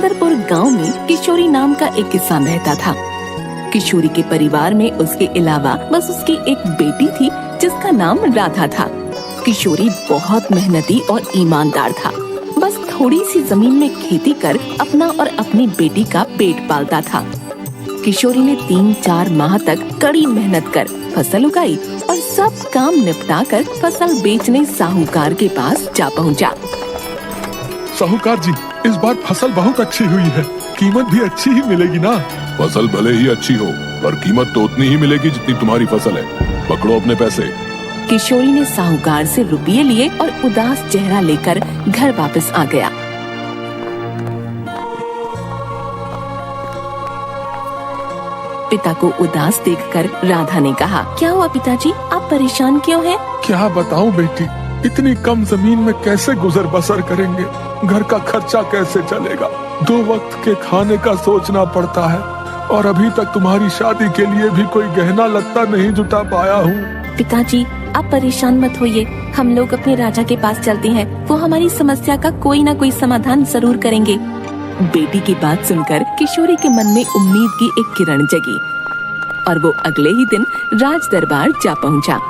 सुंदरपुर गांव में किशोरी नाम का एक किसान रहता था। किशोरी के परिवार में उसके अलावा बस उसकी एक बेटी थी जिसका नाम राधा था। किशोरी बहुत मेहनती और ईमानदार था। बस थोड़ी सी जमीन में खेती कर अपना और अपनी बेटी का पेट पालता था। किशोरी ने 3-4 माह तक कड़ी मेहनत कर फसल उगाई और सब काम निपटा कर फसल बेचने साहूकार के पास जा पहुंचा। साहूकार जी, इस बार फसल बहुत अच्छी हुई है, कीमत भी अच्छी ही मिलेगी ना? फसल भले ही अच्छी हो पर कीमत तो उतनी ही मिलेगी जितनी तुम्हारी फसल है। पकड़ो अपने पैसे। किशोरी ने साहूकार से रुपये लिए और उदास चेहरा लेकर घर वापस आ गया। पिता को उदास देखकर राधा ने कहा, क्या हुआ पिताजी, आप परेशान क्यों हैं? क्या बताऊं बेटी, इतनी कम जमीन में कैसे गुजर बसर करेंगे? घर का खर्चा कैसे चलेगा? 2 वक्त के खाने का सोचना पड़ता है और अभी तक तुम्हारी शादी के लिए भी कोई गहना लत्ता नहीं जुटा पाया हूँ। पिताजी, आप परेशान मत होइए, हम लोग अपने राजा के पास चलते हैं, वो हमारी समस्या का कोई न कोई समाधान जरूर करेंगे। बेटी की बात सुनकर किशोरी के मन में उम्मीद की एक किरण जगी और वो अगले ही दिन राज दरबार जा पहुंचा।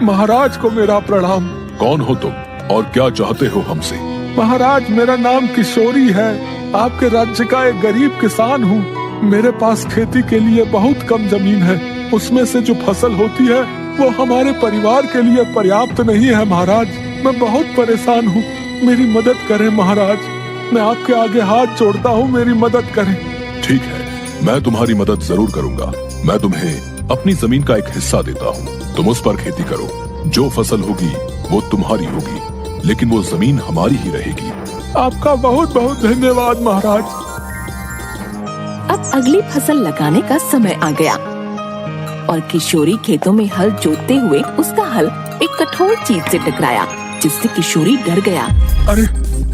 महाराज को मेरा प्रणाम। कौन हो तुम और क्या चाहते हो हमसे? महाराज, मेरा नाम किशोरी है, आपके राज्य का एक गरीब किसान हूँ। मेरे पास खेती के लिए बहुत कम जमीन है, उसमें से जो फसल होती है वो हमारे परिवार के लिए पर्याप्त नहीं है। महाराज, मैं बहुत परेशान हूँ, मेरी मदद करें महाराज। मैं आपके आगे हाथ जोड़ता हूँ, मेरी मदद करें। ठीक है, मैं तुम्हारी मदद जरूर करूँगा। मैं तुम्हें अपनी जमीन का एक हिस्सा देता हूँ, तुम उस पर खेती करो। जो फसल होगी वो तुम्हारी होगी, लेकिन वो जमीन हमारी ही रहेगी। आपका बहुत बहुत धन्यवाद महाराज। अब अगली फसल लगाने का समय आ गया और किशोरी खेतों में हल जोतते हुए उसका हल एक कठोर चीज से टकराया, जिससे किशोरी डर गया। अरे,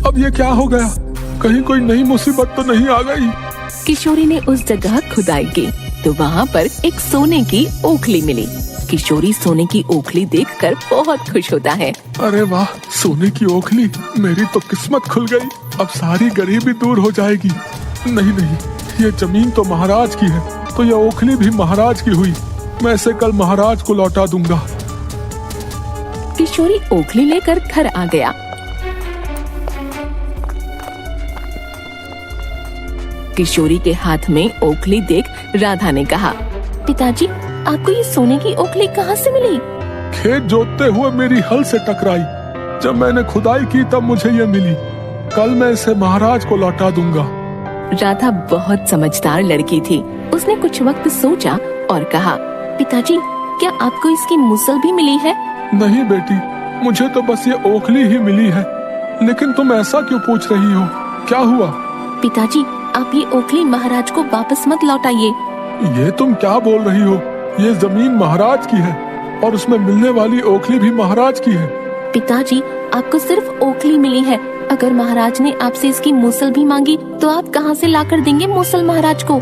अब ये क्या हो गया? कहीं कोई नई मुसीबत तो नहीं आ गई? किशोरी ने उस जगह खुदाई की तो वहाँ पर एक सोने की ओखली मिली। किशोरी सोने की ओखली देखकर बहुत खुश होता है। अरे वाह, सोने की ओखली, मेरी तो किस्मत खुल गई। अब सारी गरीबी दूर हो जाएगी। नहीं नहीं, ये जमीन तो महाराज की है, तो ये ओखली भी महाराज की हुई। मैं इसे कल महाराज को लौटा दूंगा। किशोरी ओखली लेकर घर आ गया। किशोरी के हाथ में ओखली देख राधा ने कहा, पिताजी, आपको ये सोने की ओखली कहाँ से मिली? खेत जोतते हुए मेरी हल से टकराई। जब मैंने खुदाई की तब मुझे ये मिली। कल मैं इसे महाराज को लौटा दूंगा। राधा बहुत समझदार लड़की थी। उसने कुछ वक्त सोचा और कहा, पिताजी, क्या आपको इसकी मूसल भी मिली है? नहीं बेटी, मुझे तो बस ये ओखली ही मिली है। लेकिन तुम ऐसा क्यों पूछ रही हो? क्या हुआ? पिताजी, आप ये ओखली महाराज को वापस मत लौटाइए। ये तुम क्या बोल रही हो? ये जमीन महाराज की है और उसमें मिलने वाली ओखली भी महाराज की है। पिताजी, आपको सिर्फ ओखली मिली है। अगर महाराज ने आपसे इसकी मूसल भी मांगी तो आप कहाँ से लाकर देंगे मूसल महाराज को?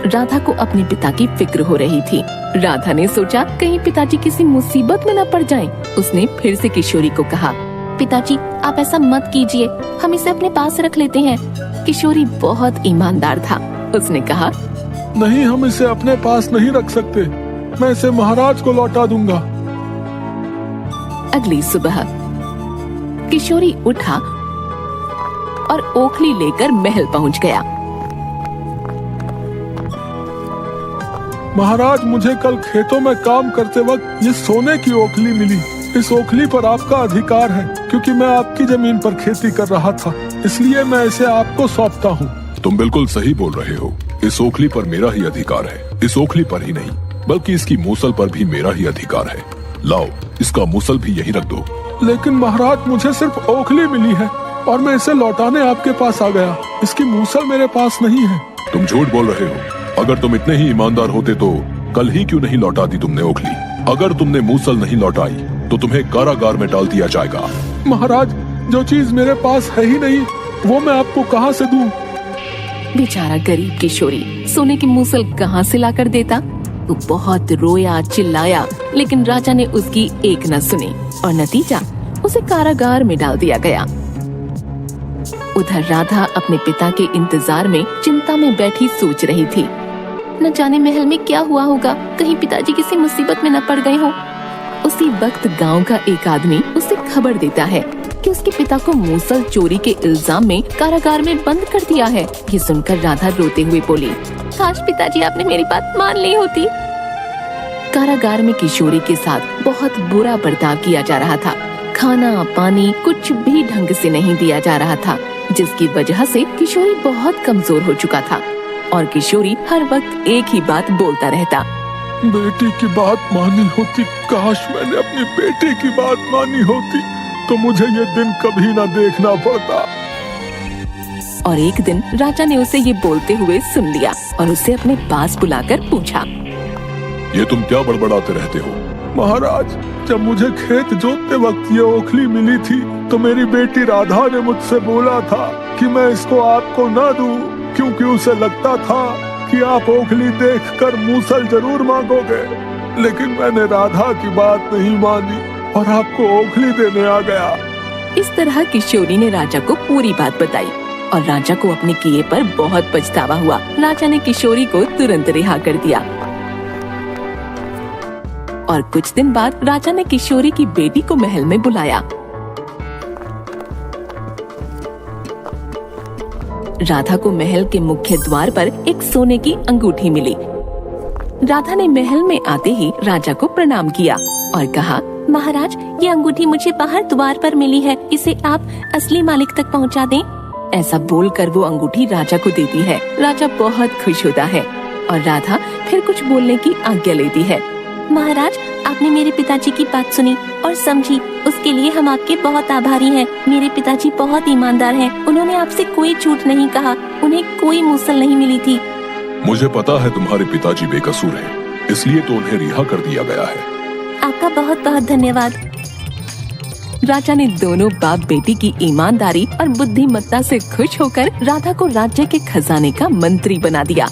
राधा को अपने पिता की फिक्र हो रही थी। राधा ने सोचा कहीं पिताजी किसी मुसीबत में न पड़ जाएं। उसने फिर से किशोरी को कहा, पिताजी, आप ऐसा मत कीजिए, हम इसे अपने पास रख लेते हैं। किशोरी बहुत ईमानदार था। उसने कहा, नहीं, हम इसे अपने पास नहीं रख सकते। मैं इसे महाराज को लौटा दूंगा। अगली सुबह किशोरी उठा और ओखली लेकर महल पहुंच गया। महाराज, मुझे कल खेतों में काम करते वक्त ये सोने की ओखली मिली। इस ओखली पर आपका अधिकार है, क्योंकि मैं आपकी जमीन पर खेती कर रहा था, इसलिए मैं इसे आपको सौंपता हूँ। तुम बिल्कुल सही बोल रहे हो। इस ओखली पर मेरा ही अधिकार है। इस ओखली पर ही नहीं, बल्कि इसकी मूसल पर भी मेरा ही अधिकार है। लाओ, इसका मूसल भी यहीं रख दो। लेकिन महाराज, मुझे सिर्फ ओखली मिली है और मैं इसे लौटाने आपके पास आ गया। इसकी मूसल मेरे पास नहीं है। तुम झूठ बोल रहे हो। अगर तुम इतने ही ईमानदार होते तो कल ही क्यों नहीं लौटा दी तुमने ओखली? अगर तुमने मूसल नहीं लौटाई तो तुम्हें कारागार में डाल दिया जाएगा। महाराज, जो चीज मेरे पास है ही नहीं, वो मैं आपको कहाँ से दूं? बेचारा गरीब किशोरी सोने की मूसल कहाँ से लाकर देता? वो बहुत रोया चिल्लाया, लेकिन राजा ने उसकी एक न सुनी और नतीजा उसे कारागार में डाल दिया गया। उधर राधा अपने पिता के इंतजार में चिंता में बैठी सोच रही थी। न जाने महल में क्या हुआ होगा, कहीं पिताजी किसी मुसीबत में न पड़ गए हों। उसी वक्त गांव का एक आदमी उसे खबर देता है कि उसके पिता को मूसल चोरी के इल्जाम में कारागार में बंद कर दिया है। ये सुनकर राधा रोते हुए बोली, काश पिताजी आपने मेरी बात मान ली होती। कारागार में किशोरी के साथ बहुत बुरा बर्ताव किया जा रहा था। खाना पानी कुछ भी ढंग से नहीं दिया जा रहा था, जिसकी वजह से किशोरी बहुत कमजोर हो चुका था और किशोरी हर वक्त एक ही बात बोलता रहता, बेटी की बात मानी होती, काश मैंने अपनी बेटी की बात मानी होती तो मुझे ये दिन कभी ना देखना पड़ता। और एक दिन राजा ने उसे ये बोलते हुए सुन लिया और उसे अपने पास बुलाकर पूछा, ये तुम क्या बड़बड़ाते रहते हो? महाराज, जब मुझे खेत जोतते वक्त ये ओखली मिली थी तो मेरी बेटी राधा ने मुझसे बोला था कि मैं इसको आपको न दूं, क्योंकि उसे लगता था कि आप ओखली देखकर मूसल जरूर मांगोगे। लेकिन मैंने राधा की बात नहीं मानी और आपको ओखली देने आ गया। इस तरह किशोरी ने राजा को पूरी बात बताई और राजा को अपने किए पर बहुत पछतावा हुआ। राजा ने किशोरी को तुरंत रिहा कर दिया और कुछ दिन बाद राजा ने किशोरी की बेटी को महल में बुलाया। राधा को महल के मुख्य द्वार पर एक सोने की अंगूठी मिली। राधा ने महल में आते ही राजा को प्रणाम किया और कहा, महाराज, ये अंगूठी मुझे बाहर द्वार पर मिली है, इसे आप असली मालिक तक पहुंचा दें। ऐसा बोलकर वो अंगूठी राजा को देती है। राजा बहुत खुश होता है और राधा फिर कुछ बोलने की आज्ञा लेती है। महाराज, आपने मेरे पिताजी की बात सुनी और समझी, उसके लिए हम आपके बहुत आभारी हैं। मेरे पिताजी बहुत ईमानदार हैं। उन्होंने आपसे कोई झूठ नहीं कहा। उन्हें कोई मूसल नहीं मिली थी। मुझे पता है तुम्हारे पिताजी बेकसूर हैं, इसलिए तो उन्हें रिहा कर दिया गया है। आपका बहुत बहुत धन्यवाद। राजा ने दोनों बाप बेटी की ईमानदारी और बुद्धिमत्ता से खुश होकर राधा को राज्य के खजाने का मंत्री बना दिया।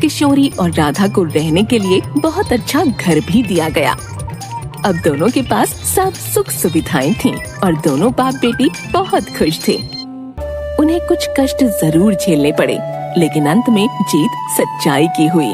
किशोरी और राधा को रहने के लिए बहुत अच्छा घर भी दिया गया। अब दोनों के पास सब सुख सुविधाएं थीं और दोनों बाप बेटी बहुत खुश थे। उन्हें कुछ कष्ट जरूर झेलने पड़े, लेकिन अंत में जीत सच्चाई की हुई।